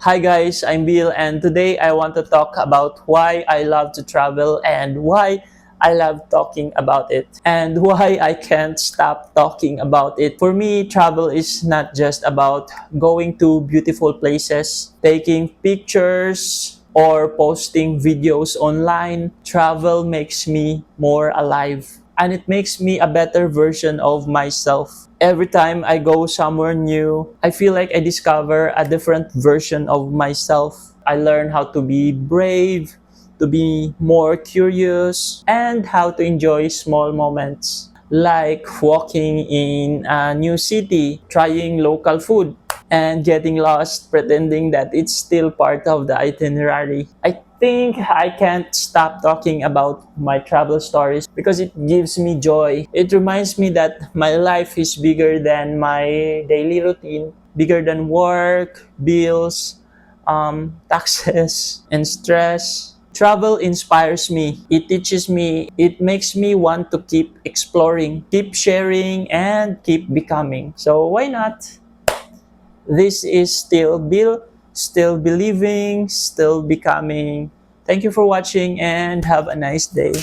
Hi guys, I'm Bill and today I want to talk about why I love to travel and why I love talking about it and why I can't stop talking about it. For me, travel is not just about going to beautiful places, taking pictures, or posting videos online. Travel makes me more alive and it makes me a better version of myself. Every time I go somewhere new, I feel like I discover a different version of myself. I learn how to be brave, to be more curious, and how to enjoy small moments like walking in a new city, trying local food, and getting lost pretending that it's still part of the itinerary. I think I can't stop talking about my travel stories because it gives me joy. It reminds me that my life is bigger than my daily routine, bigger than work, bills, taxes, and stress. Travel inspires me. It teaches me. It makes me want to keep exploring, keep sharing, and keep becoming. So why not? This is still Bill, still believing, still becoming. Thank you for watching and have a nice day.